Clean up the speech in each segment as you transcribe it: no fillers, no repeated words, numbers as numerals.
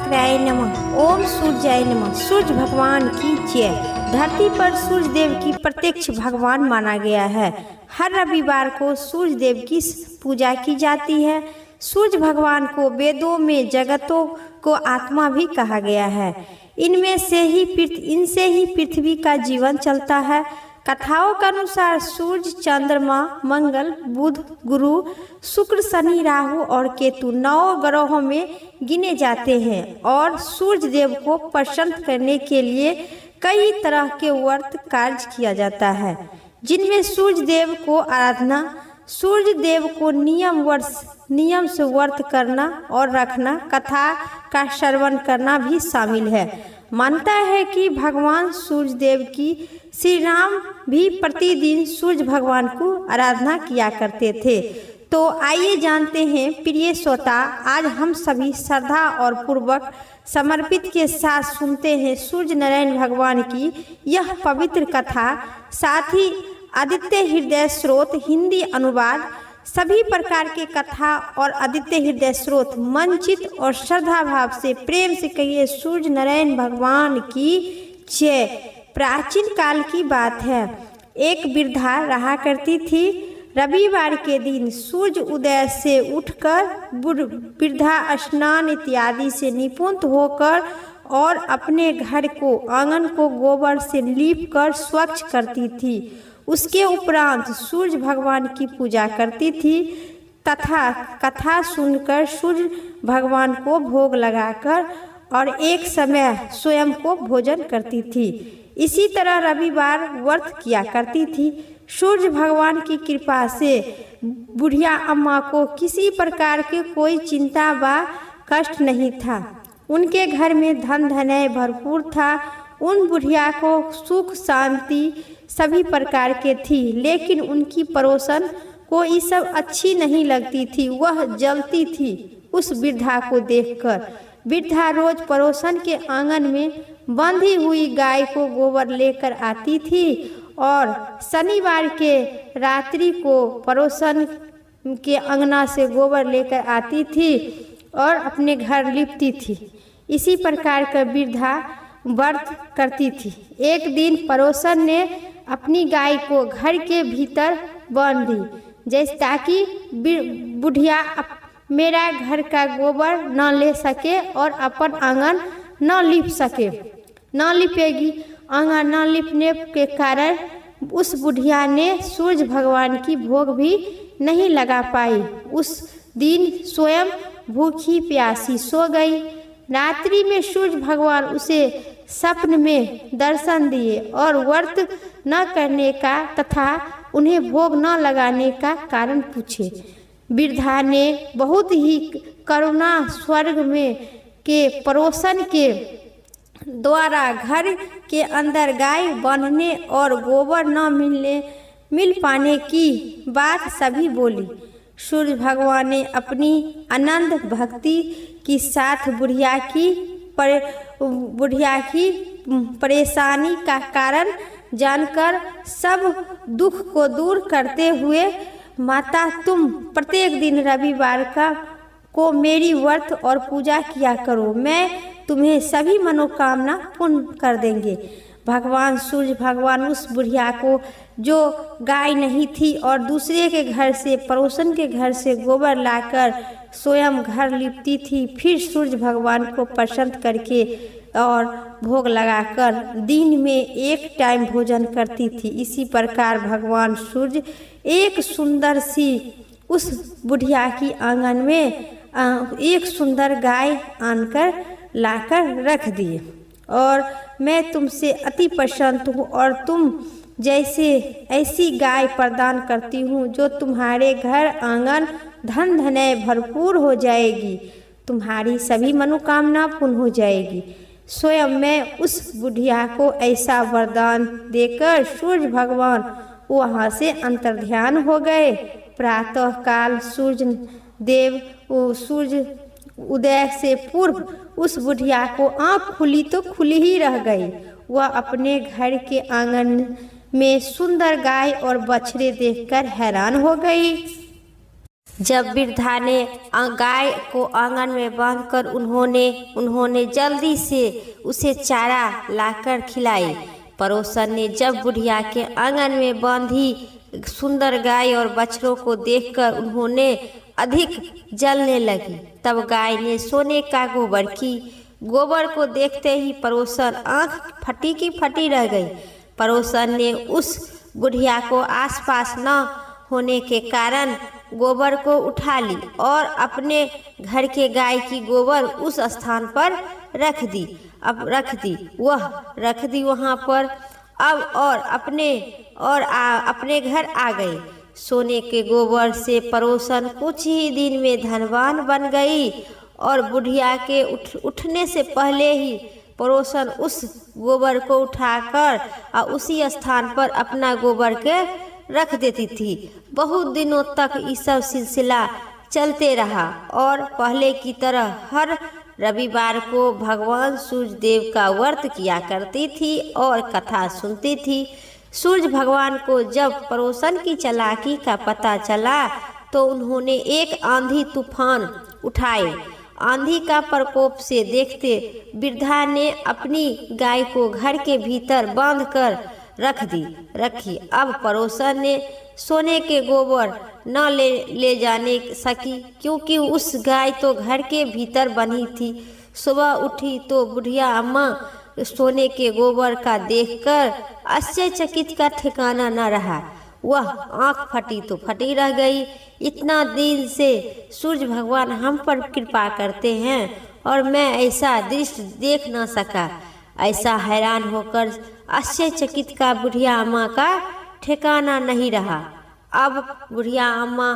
शुक्राय नमः। ओम सूर्याय नमः। सूर्य भगवान की जय। धरती पर सूर्य देव की प्रत्यक्ष भगवान माना गया है। हर रविवार को सूर्य देव की पूजा की जाती है। सूर्य भगवान को वेदों में जगतों को आत्मा भी कहा गया है। इनसे ही पृथ्वी का जीवन चलता है। कथाओं के अनुसार सूर्य, चंद्रमा, मंगल, बुध, गुरु, शुक्र, शनि, राहु और केतु 9 ग्रहों में गिने जाते हैं और सूर्य देव को प्रसन्न करने के लिए कई तरह के व्रत कार्य किया जाता है, जिनमें सूर्य देव को आराधना, सूर्य देव को नियम से व्रत करना और रखना, कथा का श्रवण करना भी शामिल है। मानता है कि भगवान सूर्य देव की श्री राम भी प्रतिदिन सूर्य भगवान को आराधना किया करते थे। तो आइए जानते हैं प्रिय श्रोता, आज हम सभी श्रद्धा और पूर्वक समर्पित के साथ सुनते हैं सूर्य नारायण भगवान की यह पवित्र कथा। साथ ही आदित्य हृदय स्रोत हिंदी अनुवाद, सभी प्रकार के कथा और आदित्य हृदय स्रोत मंचित और श्रद्धा भाव से प्रेम से कहिए सूर्य नारायण भगवान की जय। प्राचीन काल की बात है। एक वृद्धा रहा करती थी। रविवार के दिन सूर्य उदय से उठकर वृद्धा स्नान इत्यादि से निपुण होकर और अपने घर को, आंगन को गोबर से लीप कर स्वच्छ करती थी। उसके उपरांत सूर्य भगवान की पूजा करती थी तथा कथा सुनकर सूर्य भगवान को भोग लगाकर और एक समय स्वयं को भोजन करती थी। इसी तरह रविवार व्रत किया करती थी। सूर्य भगवान की कृपा से बुढ़िया अम्मा को किसी प्रकार के कोई चिंता व कष्ट नहीं था। उनके घर में धन धनय भरपूर था। उन बुढ़िया को सुख शांति सभी प्रकार के थी, लेकिन उनकी पड़ोसन को ये सब अच्छी नहीं लगती थी। वह जलती थी उस वृद्धा को देखकर। वृद्धा रोज पड़ोसन के आंगन में बंधी हुई गाय को गोबर लेकर आती थी और शनिवार के रात्रि को पड़ोसन के अंगना से गोबर लेकर आती थी और अपने घर लिपती थी। इसी प्रकार का वृद्धा व्रत करती थी। एक दिन पड़ोसन ने अपनी गाय को घर के भीतर बांध दी, जैसे ताकि बुढ़िया मेरा घर का गोबर न ले सके और अपन आंगन न लिप सके। न लिपेगी। आंगन न लिपने के कारण उस बुढ़िया ने सूर्य भगवान की भोग भी नहीं लगा पाई। उस दिन स्वयं भूखी प्यासी सो गई। रात्रि में सूर्य भगवान उसे स्वप्न में दर्शन दिए और व्रत न करने का तथा उन्हें भोग न लगाने का कारण पूछे। वृद्धा ने बहुत ही करुणा स्वर्ग में के पड़ोसन के द्वारा घर के अंदर गाय बांधने और गोबर न मिल पाने की बात सभी बोली। सूर्य भगवान ने अपनी अनंत भक्ति के साथ बुढ़िया की परेशानी का कारण जानकर सब दुख को दूर करते हुए, माता तुम प्रत्येक दिन रविवार को मेरी व्रत और पूजा किया करो, मैं तुम्हें सभी मनोकामना पूर्ण कर देंगे। भगवान सूर्य भगवान उस बुढ़िया को, जो गाय नहीं थी और दूसरे के घर से, पड़ोसन के घर से गोबर लाकर स्वयं घर लिपती थी, फिर सूर्य भगवान को प्रसन्न करके और भोग लगाकर दिन में एक टाइम भोजन करती थी। इसी प्रकार भगवान सूर्य एक सुंदर सी उस बुढ़िया की आंगन में एक सुंदर गाय आनकर लाकर रख दिए और मैं तुमसे अति प्रसन्न हूँ और तुम जैसे ऐसी गाय प्रदान करती हूँ जो तुम्हारे घर आंगन धन धनय भरपूर हो जाएगी, तुम्हारी सभी मनोकामना पूर्ण हो जाएगी। स्वयं मैं उस बुढ़िया को ऐसा वरदान देकर सूर्य भगवान वहाँ से अंतर्ध्यान हो गए। प्रातः काल सूर्य उदय से पूर्व उस बुढ़िया को आँख खुली तो खुली ही रह गई। वह अपने घर के आंगन में सुंदर गाय और बछड़े देखकर हैरान हो गई। जब वृद्धा ने गाय को आंगन में बांधकर उन्होंने जल्दी से उसे चारा लाकर खिलाई। पड़ोसन ने जब बुढ़िया के आंगन में बांधी सुंदर गाय और बछड़ों को देखकर उन्होंने अधिक जलने लगी। तब गाय ने सोने का गोबर को देखते ही पड़ोसन आंख फटी की फटी रह गई। पड़ोसन ने उस बुढ़िया को आसपास न होने के कारण गोबर को उठा ली और अपने घर के गाय की गोबर उस स्थान पर रख दी वहाँ पर। अब और अपने घर आ गए। सोने के गोबर से पड़ोसन कुछ ही दिन में धनवान बन गई और बुढ़िया के उठने से पहले ही पड़ोसन उस गोबर को उठाकर और उसी स्थान पर अपना गोबर के रख देती थी। बहुत दिनों तक ये सब सिलसिला चलते रहा और पहले की तरह हर रविवार को भगवान सूर्य देव का व्रत किया करती थी और कथा सुनती थी। सूर्य भगवान को जब पड़ोसन की चालाकी का पता चला तो उन्होंने एक आंधी तूफान उठाए। आंधी का प्रकोप से देखते वृद्धा ने अपनी गाय को घर के भीतर बांधकर रखी। अब पड़ोसन ने सोने के गोबर न ले जाने सकी क्योंकि उस गाय तो घर के भीतर बंधी थी। सुबह उठी तो बुढ़िया अम्मा सोने के गोबर का देखकर आश्चर्यचकित का ठिकाना न रहा। वह आंख फटी तो फटी रह गई। इतना दिन से सूर्य भगवान हम पर कृपा करते हैं और मैं ऐसा दृश्य देख न सका। ऐसा हैरान होकर आश्चर्यचकित का बुढ़िया अम्मा का ठिकाना नहीं रहा। अब बुढ़िया अम्मा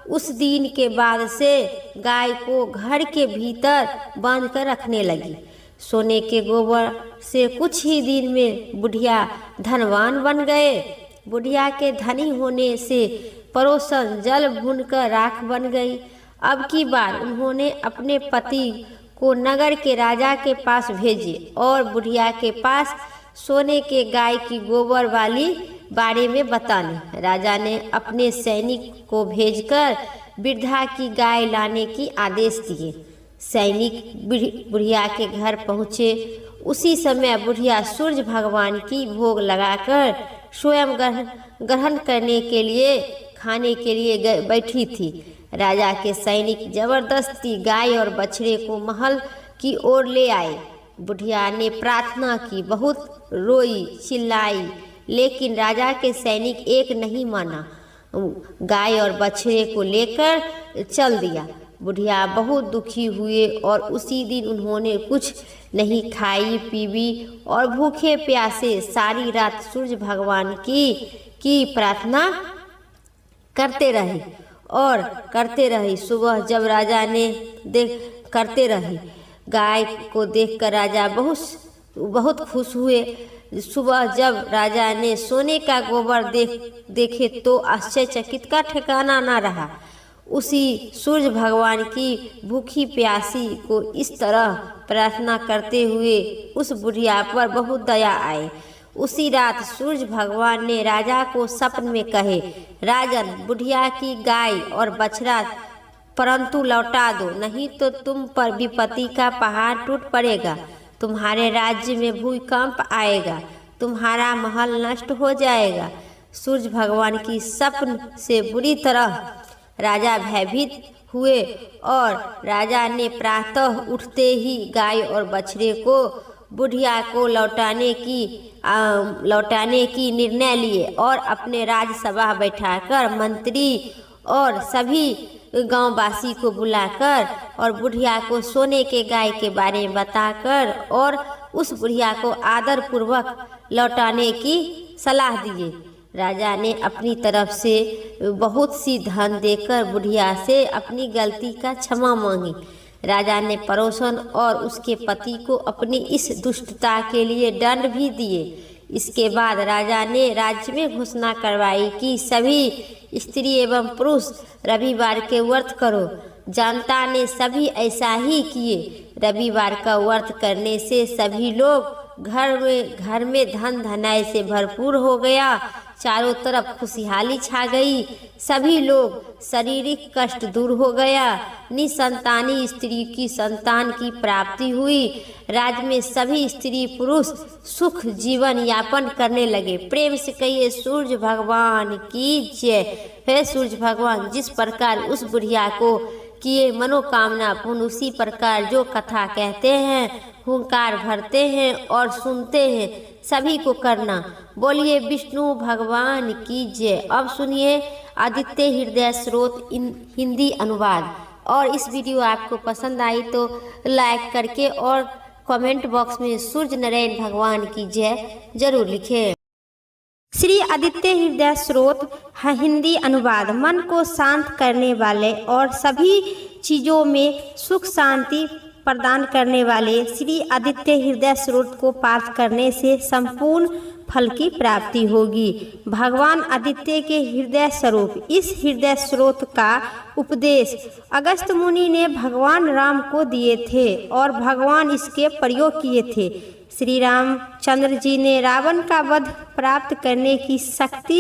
उस दिन के बाद से गाय को घर के भीतर बांध कर रखने लगी। सोने के गोबर से कुछ ही दिन में बुढ़िया धनवान बन गए। बुढ़िया के धनी होने से पड़ोसन जल भूनकर राख बन गई। अब की बार उन्होंने अपने पति को नगर के राजा के पास भेजे और बुढ़िया के पास सोने के गाय की गोबर वाली बारे में बताने। राजा ने अपने सैनिक को भेजकर वृद्धा की गाय लाने की आदेश दिए। सैनिक बुढ़िया के घर पहुँचे। उसी समय बुढ़िया सूर्य भगवान की भोग लगाकर स्वयं ग्रहण करने के लिए खाने के लिए बैठी थी। राजा के सैनिक जबरदस्ती गाय और बछड़े को महल की ओर ले आए। बुढ़िया ने प्रार्थना की, बहुत रोई चिल्लाई, लेकिन राजा के सैनिक एक नहीं माना। गाय और बछड़े को लेकर चल दिया। बुढ़िया बहुत दुखी हुए और उसी दिन उन्होंने कुछ नहीं खाई पीवी और भूखे प्यासे सारी रात सूर्य भगवान की प्रार्थना करते रहे। सुबह जब राजा ने करते रहे गाय को देखकर राजा बहुत खुश हुए। सुबह जब राजा ने सोने का गोबर देखे तो आश्चर्यचकित का ठिकाना न रहा। उसी सूर्य भगवान की भूखी प्यासी को इस तरह प्रार्थना करते हुए उस बुढ़िया पर बहुत दया आए। उसी रात सूर्य भगवान ने राजा को सपन में कहे, राजन, बुढ़िया की गाय और बछड़ा परंतु लौटा दो, नहीं तो तुम पर विपत्ति का पहाड़ टूट पड़ेगा। तुम्हारे राज्य में भूकंप आएगा, तुम्हारा महल नष्ट हो जाएगा। सूर्य भगवान की सपन से बुरी तरह राजा भयभीत हुए और राजा ने प्रातः उठते ही गाय और बछड़े को बुढ़िया को लौटाने की निर्णय लिए और अपने राजसभा बैठाकर मंत्री और सभी गांववासी को बुलाकर और बुढ़िया को सोने के गाय के बारे में बताकर और उस बुढ़िया को आदर पूर्वक लौटाने की सलाह दिए। राजा ने अपनी तरफ से बहुत सी धन देकर बुढ़िया से अपनी गलती का क्षमा मांगी। राजा ने पड़ोसन और उसके पति को अपनी इस दुष्टता के लिए दंड भी दिए। इसके बाद राजा ने राज्य में घोषणा करवाई कि सभी स्त्री एवं पुरुष रविवार के व्रत करो। जनता ने सभी ऐसा ही किए। रविवार का व्रत करने से सभी लोग घर में धन धनाई से भरपूर हो गया। चारों तरफ खुशहाली छा गई। सभी लोग शारीरिक कष्ट दूर हो गया। निसंतानी स्त्री की संतान की प्राप्ति हुई। राज्य में सभी स्त्री पुरुष सुख जीवन यापन करने लगे। प्रेम से कहिए सूर्य भगवान की जय। हे सूर्य भगवान, जिस प्रकार उस बुढ़िया को किए मनोकामना पूर्ण, उसी प्रकार जो कथा कहते हैं, हुंकार भरते हैं और सुनते हैं, सभी को करना। बोलिए विष्णु भगवान की जय। अब सुनिए आदित्य हृदय स्रोत हिंदी अनुवाद। और इस वीडियो आपको पसंद आई तो लाइक करके और कमेंट बॉक्स में सूर्य नारायण भगवान की जय जरूर लिखें। श्री आदित्य हृदय स्रोत हिंदी अनुवाद मन को शांत करने वाले और सभी चीज़ों में सुख शांति प्रदान करने वाले श्री आदित्य हृदय स्रोत को पाठ करने से संपूर्ण फल की प्राप्ति होगी। भगवान आदित्य के हृदय स्वरूप इस हृदय स्रोत का उपदेश अगस्त्य मुनि ने भगवान राम को दिए थे और भगवान इसके प्रयोग किए थे। श्री रामचंद्र जी ने रावण का वध प्राप्त करने की शक्ति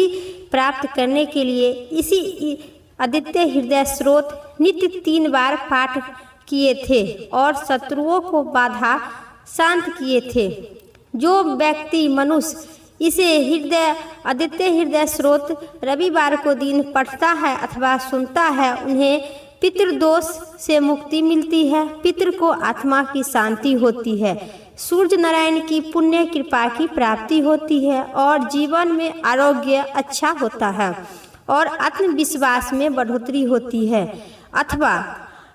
प्राप्त करने के लिए इसी आदित्य हृदय स्रोत नित्य 3 बार पाठ किए थे और शत्रुओं को बाधा शांत किए थे। जो व्यक्ति मनुष्य इसे आदित्य हृदय स्रोत रविवार को दिन पढ़ता है अथवा सुनता है, उन्हें पितृदोष से मुक्ति मिलती है, पितृ को आत्मा की शांति होती है, सूर्य नारायण की पुण्य कृपा की प्राप्ति होती है और जीवन में आरोग्य अच्छा होता है और आत्मविश्वास में बढ़ोतरी होती है। अथवा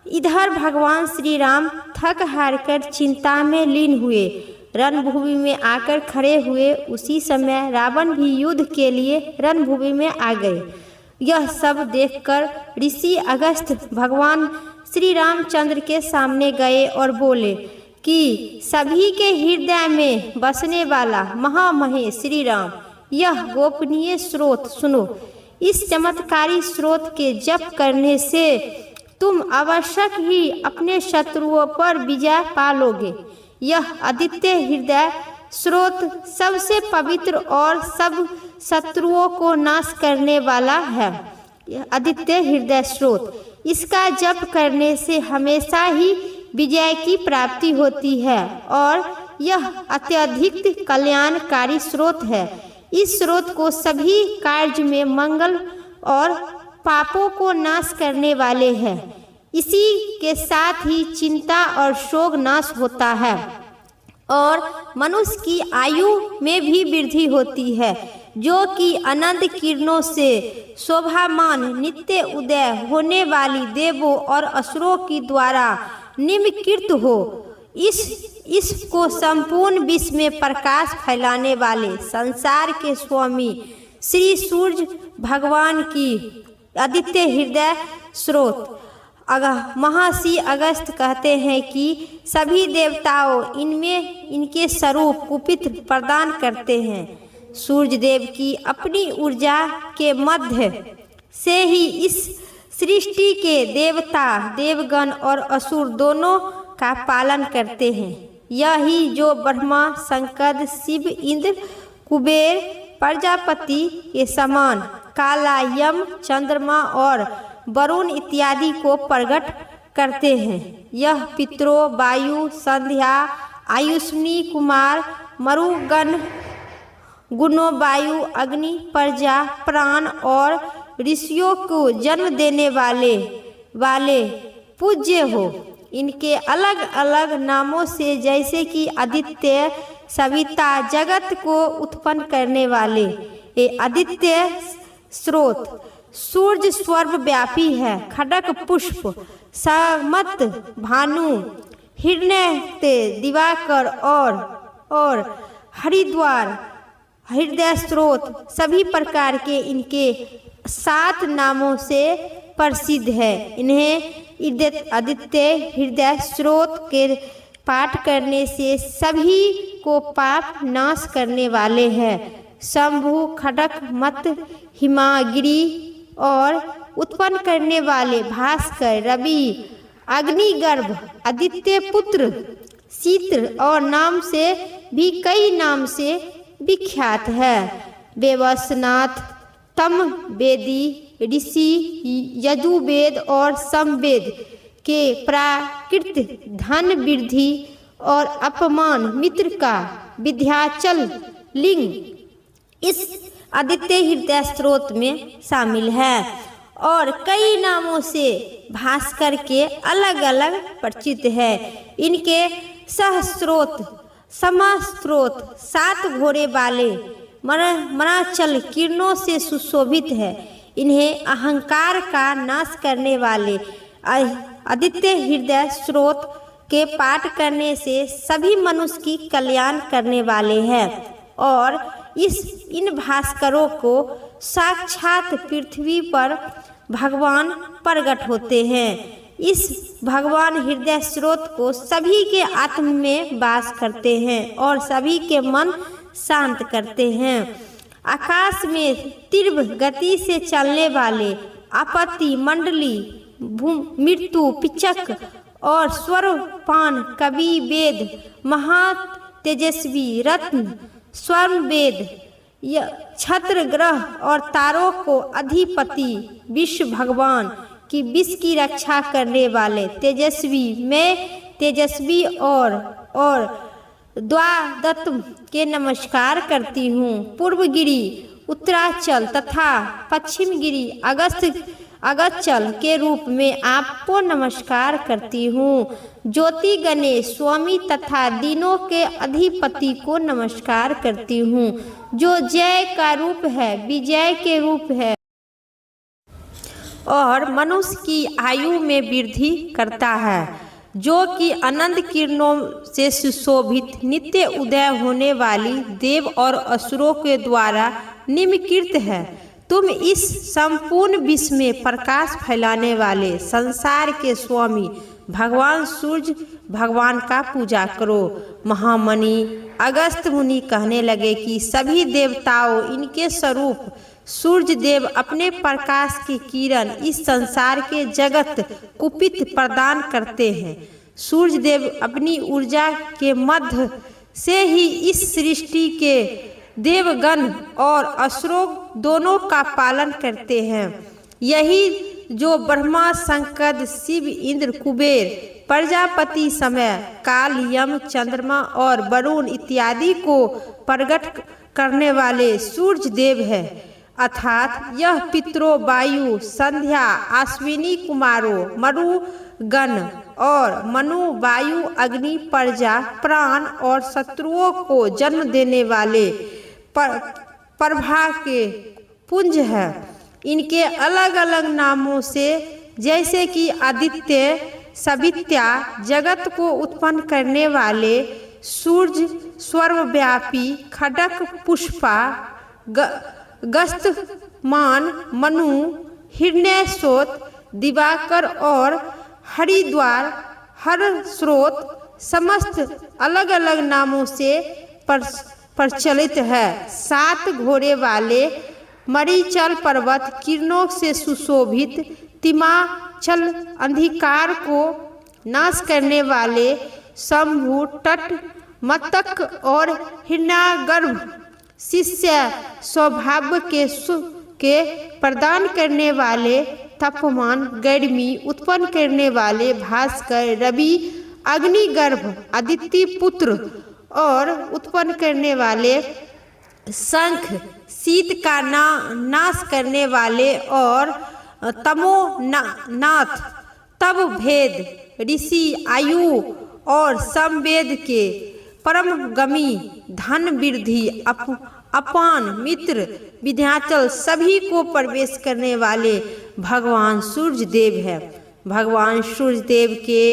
इधर भगवान श्री राम थक हार कर चिंता में लीन हुए, रणभूमि में आकर खड़े हुए। उसी समय रावण भी युद्ध के लिए रणभूमि में आ गए। यह सब देखकर ऋषि अगस्त्य भगवान श्री रामचंद्र के सामने गए और बोले कि सभी के हृदय में बसने वाला महामहेश श्री राम, यह गोपनीय स्रोत सुनो। इस चमत्कारी स्रोत के जप करने से तुम आवश्यक ही अपने शत्रुओं पर विजय पालोगे। यह आदित्य हृदय स्रोत सबसे पवित्र और सब शत्रुओं को नाश करने वाला है। यह आदित्य हृदय स्रोत, इसका जप करने से हमेशा ही विजय की प्राप्ति होती है और यह अत्यधिक कल्याणकारी स्रोत है। इस स्रोत को सभी कार्य में मंगल और पापों को नाश करने वाले हैं। इसी के साथ ही चिंता और शोक नाश होता है और मनुष्य की आयु में भी वृद्धि होती है, जो कि अनंत किरणों से शोभामान नित्य उदय होने वाली देवों और असुरों की द्वारा निम्नकृत हो। इसको संपूर्ण विश्व में प्रकाश फैलाने वाले संसार के स्वामी श्री सूर्य भगवान की आदित्य हृदय स्रोत महर्षि अगस्त्य कहते हैं कि सभी देवताओं इनमें इनके स्वरूप कुपित प्रदान करते हैं। सूर्य देव की अपनी ऊर्जा के मध्य से ही इस सृष्टि के देवता देवगण और असुर दोनों का पालन करते हैं। यही जो ब्रह्मा शंकर शिव इंद्र कुबेर प्रजापति के समान काला यम चंद्रमा और वरुण इत्यादि को प्रकट करते हैं। यह पितरों वायु संध्या आयुष्नी कुमार मरुगण गुणों वायु अग्नि प्रजा प्राण और ऋषियों को जन्म देने वाले पूज्य हो। इनके अलग अलग नामों से जैसे कि आदित्य सविता जगत को उत्पन्न करने वाले ये आदित्य स्रोत सूर्य सर्वव्यापी है। खड़क पुष्प समत भानु हिरण्य दिवाकर और हरिद्वार हृदय स्रोत सभी प्रकार के इनके 7 नामों से प्रसिद्ध है। इन्हें आदित्य हृदय स्रोत के पाठ करने से सभी को पाप नाश करने वाले हैं। शंभु खड़क मत हिमागिरी और उत्पन्न करने वाले भास्कर रवि अग्निगर्भ आदित्य पुत्र चित्र और नाम से भी कई नाम से विख्यात है। वेवस्नाथ, तम वेदी ऋषि यजुर्वेद और समवेद के प्राकृत धन वृद्धि और अपमान मित्र का विंध्याचल लिंग इस आदित्य हृदय स्रोत में शामिल है और कई नामों से भास्कर के अलग अलग परिचित है। इनके सहस्रोत समास्त्रोत 7 घोड़े वाले मनाचल किरणों से सुशोभित है। इन्हें अहंकार का नाश करने वाले आदित्य हृदय स्रोत के पाठ करने से सभी मनुष्य की कल्याण करने वाले हैं और इन भास्करों को साक्षात पृथ्वी पर भगवान प्रकट होते हैं। इस भगवान हृदय स्रोत को सभी के आत्म में वास करते हैं और सभी के मन शांत करते हैं। आकाश में तीव्र गति से चलने वाले आपत्ति मंडली मृत्यु पिचक और स्वरपान कवि वेद महा तेजस्वी रत्न स्वर्ण वेद छत्र ग्रह और तारों को अधिपति विश्व भगवान की विश्व की रक्षा करने वाले तेजस्वी मैं तेजस्वी और द्वादत्त के नमस्कार करती हूँ। पूर्व गिरी उत्तराचल तथा पश्चिम गिरी अगस्त्यचल के रूप में आपको नमस्कार करती हूँ। ज्योति गणेश स्वामी तथा दिनों के अधिपति को नमस्कार करती हूँ, जो जय का रूप है, विजय के रूप है और मनुष्य की आयु में वृद्धि करता है, जो कि अनंत किरणों से सुशोभित नित्य उदय होने वाली देव और असुरों के द्वारा निम्नकृत है। तुम इस संपूर्ण विश्व में प्रकाश फैलाने वाले संसार के स्वामी भगवान सूर्य भगवान का पूजा करो। महामुनि अगस्त मुनि कहने लगे कि सभी देवताओं इनके स्वरूप सूर्य देव अपने प्रकाश की किरण इस संसार के जगत कुपित प्रदान करते हैं। सूर्य देव अपनी ऊर्जा के मध्य से ही इस सृष्टि के देवगण और असुरों दोनों का पालन करते हैं। यही जो ब्रह्मा शंकर शिव इंद्र कुबेर प्रजापति समय काल यम चंद्रमा और वरुण इत्यादि को प्रकट करने वाले सूर्य देव है, अर्थात यह पितरों वायु संध्या अश्विनी कुमारों मरुगण और मनु वायु अग्नि प्रजा प्राण और शत्रुओं को जन्म देने वाले प्रभा के पुंज है। इनके अलग अलग नामों से जैसे कि आदित्य सवित्या जगत को उत्पन्न करने वाले सूर्य सर्वव्यापी खडक पुष्पा गस्तमान मनु हिरण्यस्रोत दिवाकर और हरिद्वार हर स्रोत समस्त अलग अलग नामों से प्रचलित है। 7 घोड़े वाले मरीचल पर्वत किरणों से सुशोभित तिमाचल अंधकार को नाश करने वाले शंभु तट मतक और हिरण्यागर्भ शिष्य सौभाग्य के प्रदान करने वाले तापमान गर्मी उत्पन्न करने वाले भास्कर रवि अग्निगर्भ आदित्य पुत्र और उत्पन्न करने वाले शंख शीत का नाश करने वाले और तमोनाथ तब भेद ऋषि आयु और समवेद के परमगमी धन वृद्धि अपान मित्र विंध्याचल सभी को प्रवेश करने वाले भगवान सूर्य देव है। भगवान सूर्य देव के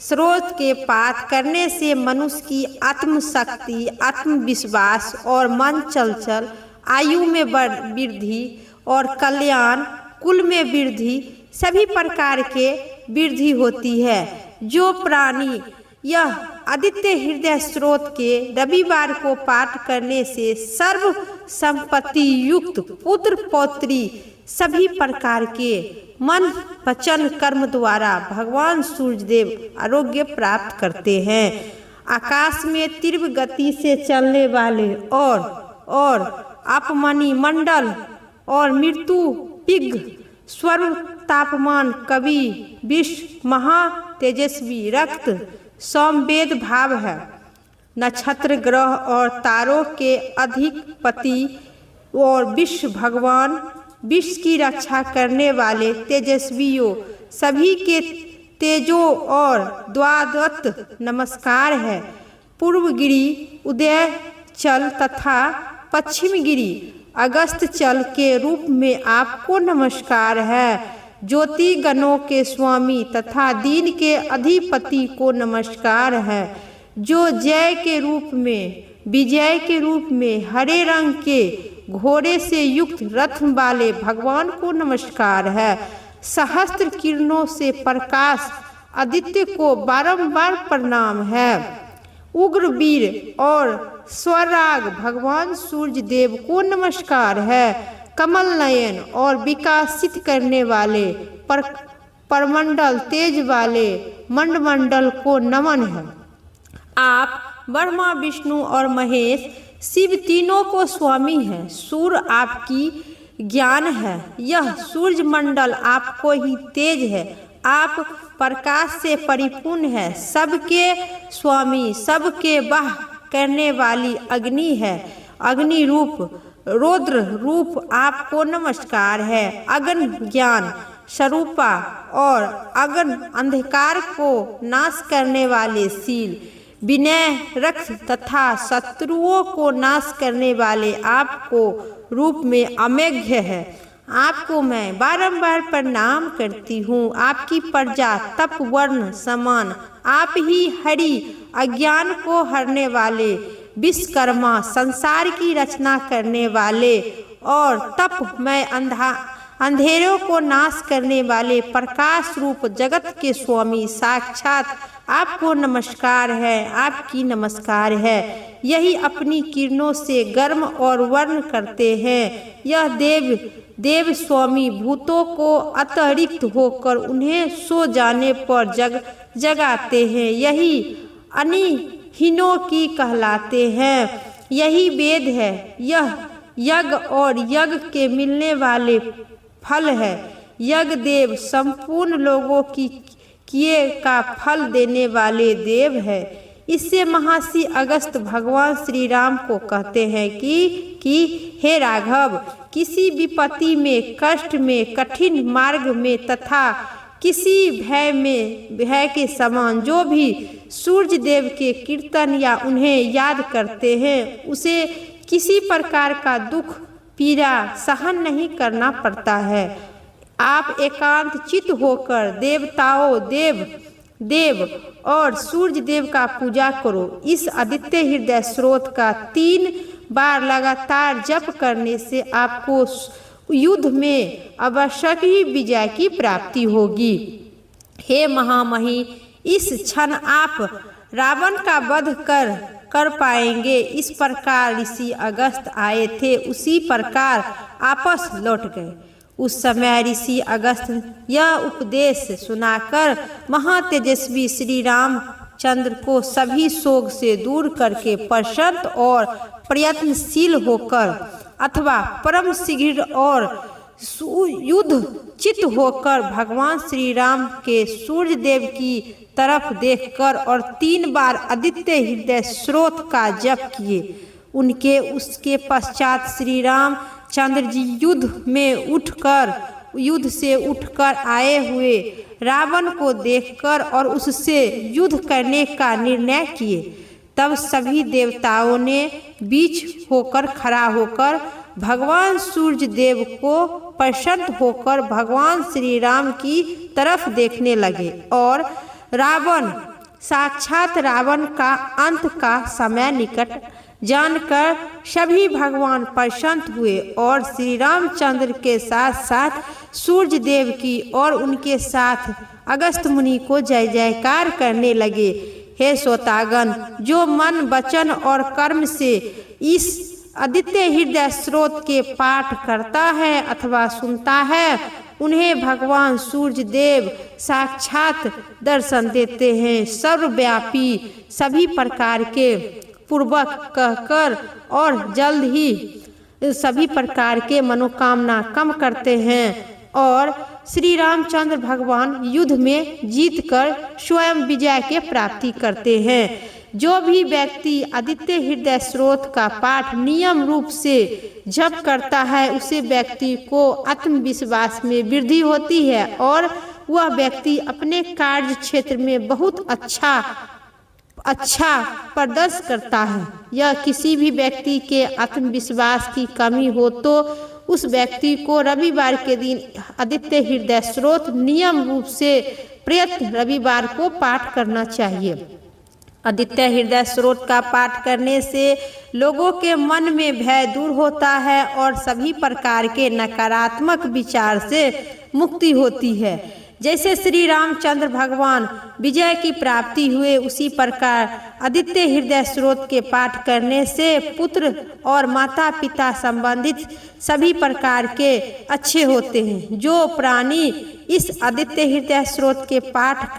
स्रोत के पाठ करने से मनुष्य की आत्मशक्ति आत्मविश्वास और मन चंचल आयु में वृद्धि और कल्याण कुल में वृद्धि सभी प्रकार के वृद्धि होती है। जो प्राणी यह आदित्य हृदय स्रोत के रविवार को पाठ करने से सर्व संपत्ति युक्त पुत्र पौत्री सभी प्रकार के मन वचन कर्म द्वारा भगवान सूर्यदेव आरोग्य प्राप्त करते हैं। आकाश में तीव्र गति से चलने वाले और अपमनी मंडल और मृत्यु पिग स्वर्ग तापमान कवि विश्व महा तेजस्वी रक्त समवेद भाव है। नक्षत्र ग्रह और तारों के अधिपति और विश्व भगवान विश्व की रक्षा करने वाले तेजस्वियों सभी के तेजो और द्वादत्त नमस्कार है। पूर्व गिरी उदय चल तथा पश्चिम गिरी अगस्त चल के रूप में आपको नमस्कार है। ज्योति गणों के स्वामी तथा दीन के अधिपति को नमस्कार है। जो जय के रूप में विजय के रूप में हरे रंग के घोड़े से युक्त रथ वाले भगवान को नमस्कार है। सहस्त्र किरणों से प्रकाश आदित्य को बारंबार प्रणाम है। उग्र वीर और स्वराग भगवान सूर्य देव को नमस्कार है। कमल नयन और विकासित करने वाले परमंडल तेज वाले मंडमंडल को नमन है। आप ब्रह्मा विष्णु और महेश शिव तीनों को स्वामी हैं। सूर्य आपकी ज्ञान है। यह सूर्य मंडल आपको ही तेज है। आप प्रकाश से परिपूर्ण है। सबके स्वामी सबके वाह करने वाली अग्नि है। अग्नि रूप रौद्र रूप आपको नमस्कार है। अगन ज्ञान स्वरूपा और अगन अंधकार को नाश करने वाले शील विनय रक्त तथा शत्रुओं को नाश करने वाले आपको रूप में अमेघ्य है। आपको मैं बारंबार प्रणाम करती हूँ। आपकी प्रजा तप वर्ण समान। आप ही हरि अज्ञान को हरने वाले विश्वकर्मा संसार की रचना करने वाले और तप मैं अंधेरों को नाश करने वाले प्रकाश रूप जगत के स्वामी साक्षात आपको नमस्कार है। आपकी नमस्कार है। यही अपनी किरणों से गर्म और वर्ण करते हैं। यह देव स्वामी भूतों को अतिरिक्त होकर उन्हें सो जाने पर जगाते हैं। यही अनिहीनों की कहलाते हैं। यही वेद है। यह यज्ञ और यज्ञ के मिलने वाले फल है। यज्ञ देव संपूर्ण लोगों की किए का फल देने वाले देव है। इससे महर्षि अगस्त भगवान श्री राम को कहते हैं कि हे राघव, किसी विपत्ति में, कष्ट में, कठिन मार्ग में तथा किसी भय के समान जो भी सूर्य देव के कीर्तन या उन्हें याद करते हैं उसे किसी प्रकार का दुख पीड़ा सहन नहीं करना पड़ता है। आप एकांत चित्त होकर देवताओं देव और सूर्य देव का पूजा करो। इस आदित्य हृदय स्रोत का 3 बार लगातार जप करने से आपको युद्ध में अवश्य ही विजय की प्राप्ति होगी। हे महामही, इस क्षण आप रावण का वध कर पाएंगे। इस प्रकार ऋषि अगस्त आए थे, उसी प्रकार आपस लौट गए। उस समय ऋषि अगस्त यह उपदेश सुनाकर महातेजस्वी श्री रामचंद्र को सभी शोक से दूर करके प्रसन्न और प्रयत्नशील होकर अथवा परम शीघ्र और युद्ध चित्त होकर भगवान श्री राम के सूर्य देव की तरफ देखकर और 3 बार आदित्य हृदय स्रोत का जप किए। उसके पश्चात श्री राम चंद्र जी युद्ध से उठकर आए हुए रावण को देखकर और उससे युद्ध करने का निर्णय किए। तब सभी देवताओं ने बीच होकर खड़ा होकर भगवान सूर्य देव को प्रसन्न होकर भगवान श्री राम की तरफ देखने लगे और साक्षात रावण का अंत का समय निकट जानकर सभी भगवान प्रसन्न हुए और श्री रामचंद्र के साथ साथ सूर्य देव की और उनके साथ अगस्त मुनि को जय जयकार करने लगे। हे श्रोतागण, जो मन वचन और कर्म से इस आदित्य हृदय स्रोत के पाठ करता है अथवा सुनता है उन्हें भगवान सूर्य देव साक्षात दर्शन देते हैं। सर्वव्यापी सभी प्रकार के पूर्वक कहकर और जल्द ही सभी प्रकार के मनोकामना कम करते हैं और श्री रामचंद्र भगवान युद्ध में जीतकर स्वयं विजय के प्राप्ति करते हैं। जो भी व्यक्ति आदित्य हृदय स्रोत का पाठ नियम रूप से जप करता है उसे व्यक्ति को आत्मविश्वास में वृद्धि होती है और वह व्यक्ति अपने कार्य क्षेत्र में बहुत अच्छा प्रदर्शन करता है। यह किसी भी व्यक्ति के आत्मविश्वास की कमी हो तो उस व्यक्ति को रविवार के दिन आदित्य हृदय स्रोत नियम रूप से प्रत्येक रविवार को पाठ करना चाहिए। आदित्य हृदय स्रोत का पाठ करने से लोगों के मन में भय दूर होता है और सभी प्रकार के नकारात्मक विचार से मुक्ति होती है। जैसे श्री रामचंद्र भगवान विजय की प्राप्ति हुए उसी प्रकार आदित्य हृदय स्रोत के पाठ करने से पुत्र और माता पिता संबंधित सभी प्रकार के अच्छे होते हैं। जो प्राणी इस आदित्य हृदय स्रोत के पाठ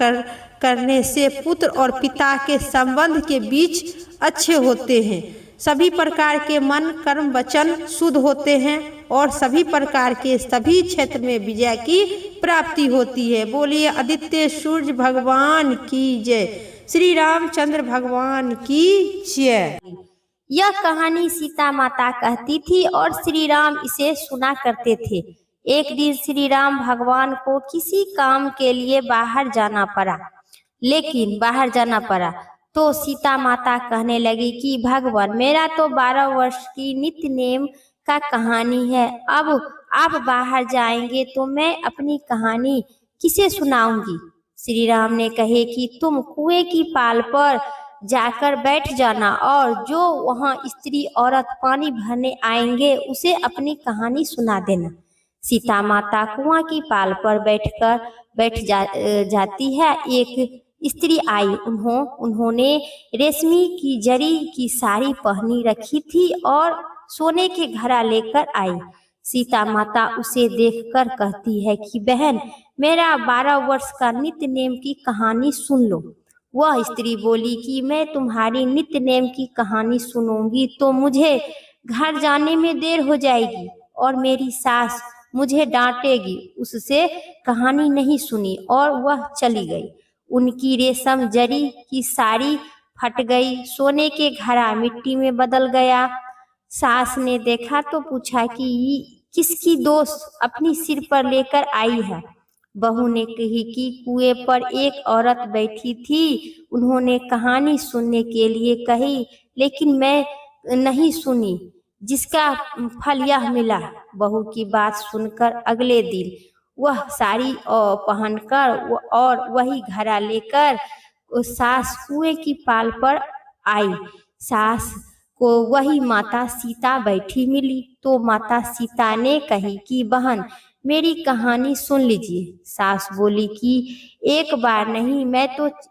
करने से पुत्र और पिता के संबंध के बीच अच्छे होते हैं। सभी प्रकार के मन कर्म वचन शुद्ध होते हैं और सभी प्रकार के सभी क्षेत्र में विजय की प्राप्ति होती है। बोलिए आदित्य सूर्य भगवान की जय, श्री रामचंद्र भगवान की जय। यह कहानी सीता माता कहती थी और श्री राम इसे सुना करते थे। एक दिन श्री राम भगवान को किसी काम के लिए बाहर जाना पड़ा तो सीता माता कहने लगी कि भगवान मेरा तो 12 वर्ष की नित्य नेम का कहानी है, अब आप बाहर जाएंगे तो मैं अपनी कहानी किसे सुनाऊंगी। श्री राम ने कहे कि तुम कुएं की पाल पर जाकर बैठ जाना और जो वहां स्त्री औरत पानी भरने आएंगे उसे अपनी कहानी सुना देना। सीता माता कुआं की पाल पर बैठ जाती है। एक स्त्री आई। उन्होंने रेशमी की जरी की साड़ी पहनी रखी थी और सोने के घड़ा लेकर आई। सीता माता उसे देखकर कहती है कि बहन मेरा 12 वर्ष का नित्य नेम की कहानी सुन लो। वह स्त्री बोली कि मैं तुम्हारी नित्य नेम की कहानी सुनूंगी तो मुझे घर जाने में देर हो जाएगी और मेरी सास मुझे डांटेगी। उससे कहानी नहीं सुनी और वह चली गई। उनकी रेशम जरी की साड़ी फट गई, सोने के घड़ा मिट्टी में बदल गया। सास ने देखा तो पूछा कि किसकी दोस्त अपनी सिर पर लेकर आई है। बहू ने कही कि कुएं पर एक औरत बैठी थी, उन्होंने कहानी सुनने के लिए कही लेकिन मैं नहीं सुनी, जिसका फल यह मिला। बहू की बात सुनकर अगले दिन वह साड़ी पहनकर और वही घड़ा लेकर सास कुएं की पाल पर आई। सास को वही माता सीता बैठी मिली तो माता सीता ने कही कि बहन मेरी कहानी सुन लीजिए। सास बोली कि एक बार नहीं,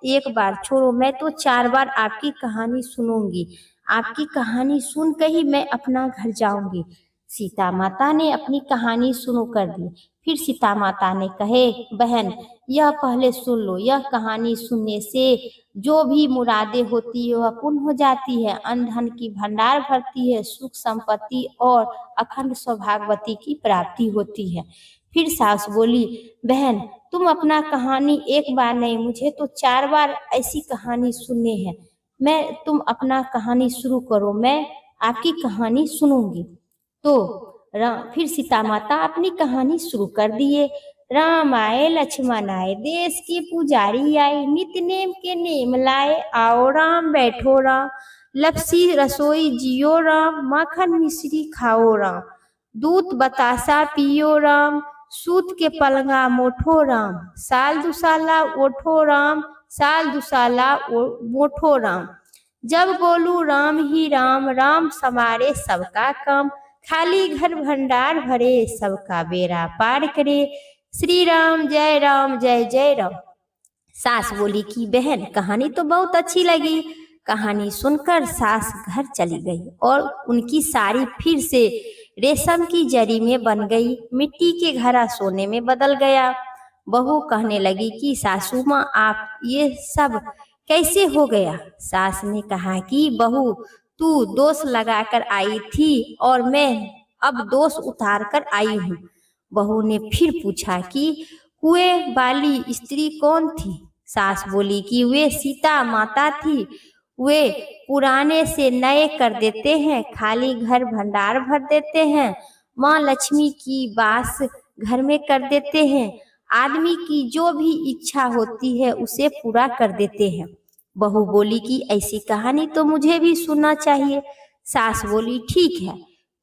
एक बार छोड़ो, मैं तो 4 बार आपकी कहानी सुनूंगी। आपकी कहानी सुनकर ही मैं अपना घर जाऊंगी। सीता माता ने अपनी कहानी शुरू कर दी। फिर सीता माता ने कहे बहन यह पहले सुन लो। यह कहानी सुनने से जो भी मुरादें होती है वह पूर्ण हो जाती है। अन्न धन की भंडार भरती है, सुख संपत्ति और अखंड सौभाग्यवती की प्राप्ति होती है। फिर सास बोली बहन तुम अपना कहानी एक बार नहीं, मुझे तो 4 बार ऐसी कहानी सुनने हैं। तुम अपना कहानी शुरू करो, मैं आपकी कहानी सुनूंगी। तो फिर सीता माता अपनी कहानी शुरू कर दिए। राम आए लक्ष्मण आए, देश के पुजारी आए, नित्य नेम के नेम लाए। आओ राम बैठो राम, लपसी रसोई जियो राम, माखन मिश्री खाओ राम, दूध बतासा पियो राम, सूत के पलंगा मोठो राम, साल दुसाला ओठो राम, साल दुसाला मोठो राम। जब बोलू राम ही राम, राम समारे सबका काम, खाली घर भंडार भरे, सबका बेड़ा पार करे। श्री राम जय जय राम। सास बोली कि बहन कहानी तो बहुत अच्छी लगी। कहानी सुनकर सास घर चली गई और उनकी साड़ी फिर से रेशम की जरी में बन गई, मिट्टी के घड़ा सोने में बदल गया। बहू कहने लगी कि सासू माँ आप ये सब कैसे हो गया। सास ने कहा कि बहू तू दोष लगाकर आई थी और मैं अब दोष उतार कर आई हूँ। बहू ने फिर पूछा कि कुएं वाली स्त्री कौन थी? सास बोली कि वे सीता माता थी। वे पुराने से नए कर देते हैं, खाली घर भंडार भर देते हैं, माँ लक्ष्मी की बास घर में कर देते हैं, आदमी की जो भी इच्छा होती है उसे पूरा कर देते हैं। बहू बोली कि ऐसी कहानी तो मुझे भी सुनना चाहिए। सास बोली ठीक है,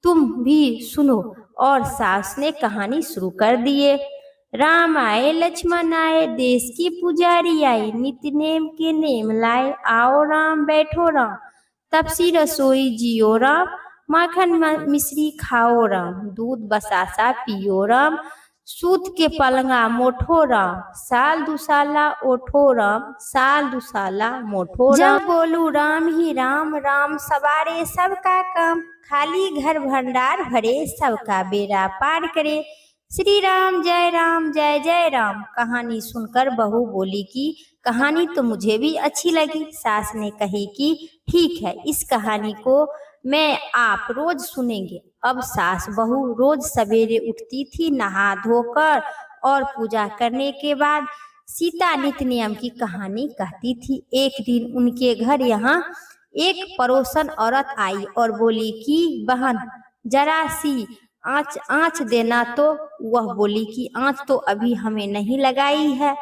तुम भी सुनो। और सास ने कहानी शुरू कर दिए। राम आए लक्ष्मण आए, देश की पुजारी आए, नित्य नेम के नेम लाए, आओ राम बैठो राम, तपसी रसोई जियो राम, माखन मिश्री खाओ राम, दूध बसासा पियो राम, सूत के पलंगा मोठो राम, साल दुसाला ओठो राम, साल दुसाला मोठो राम। जब बोलू राम ही राम, राम सवारे सबका काम, खाली घर भंडार भरे, सबका बेड़ा पार करे, श्री राम जय जय राम। कहानी सुनकर बहू बोली कि कहानी तो मुझे भी अच्छी लगी। सास ने कही कि ठीक है, इस कहानी को मैं आप रोज सुनेंगे। अब सास बहू रोज सवेरे उठती थी, नहा धोकर और पूजा करने के बाद सीता नित्य नियम की कहानी कहती थी। एक दिन उनके घर यहाँ एक पड़ोसन औरत आई और बोली कि बहन जरा सी आँच देना। तो वह बोली कि आँच तो अभी हमें नहीं लगाई है।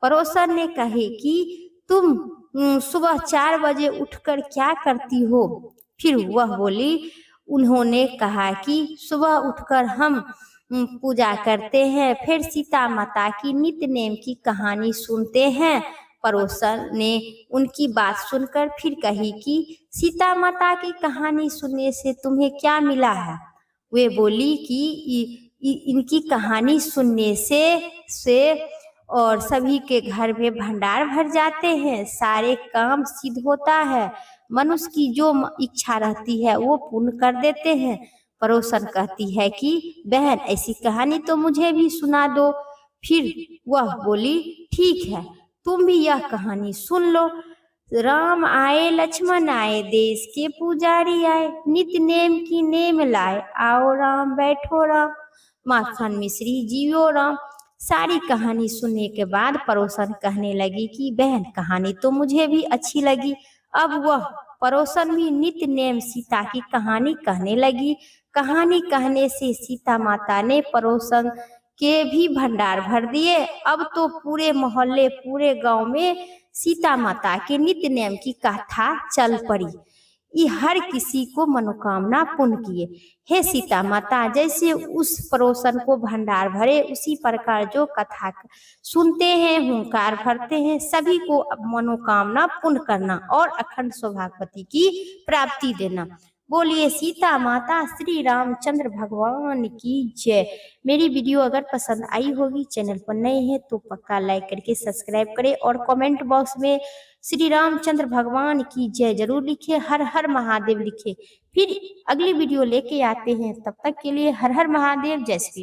पड़ोसन ने कहे कि तुम सुबह 4 बजे उठकर क्या करती हो? फिर वह बोली, उन्होंने कहा कि सुबह उठकर हम पूजा करते हैं, फिर सीता माता की नित्य नेम की कहानी सुनते हैं। पड़ोसन ने उनकी बात सुनकर फिर कही कि सीता माता की कहानी सुनने से तुम्हें क्या मिला है? वे बोली कि इनकी कहानी सुनने से और सभी के घर में भंडार भर जाते हैं, सारे काम सिद्ध होता है, मनुष्य की जो इच्छा रहती है वो पूर्ण कर देते हैं। पड़ोसन कहती है कि बहन ऐसी कहानी तो मुझे भी सुना दो। फिर वह बोली ठीक है, तुम भी यह कहानी सुन लो। राम आए लक्ष्मण आए, देश के पुजारी आए, नित्य नेम की नेम लाए, आओ राम बैठो राम, माखन मिश्री जियो राम। सारी कहानी सुनने के बाद पड़ोसन कहने लगी कि बहन कहानी तो मुझे भी अच्छी लगी। अब वह पड़ोसन भी नित्य नेम सीता की कहानी कहने लगी। कहानी कहने से सीता माता ने पड़ोसन के भी भंडार भर दिए। अब तो पूरे मोहल्ले पूरे गांव में सीता माता के नित्य नेम की कथा चल पड़ी। ये हर किसी को मनोकामना पूर्ण किए। हे सीता माता, जैसे उस पड़ोसन को भंडार भरे उसी प्रकार जो कथा सुनते हैं, हुंकार भरते हैं, सभी को मनोकामना पूर्ण करना और अखंड सौभाग्यवती की प्राप्ति देना। बोलिए सीता माता श्री रामचंद्र भगवान की जय। मेरी वीडियो अगर पसंद आई होगी, चैनल पर नए हैं तो पक्का लाइक करके सब्सक्राइब करें और कमेंट बॉक्स में श्री रामचंद्र भगवान की जय जरूर लिखे, हर हर महादेव लिखे। फिर अगली वीडियो लेके आते हैं, तब तक के लिए हर हर महादेव, जय श्री।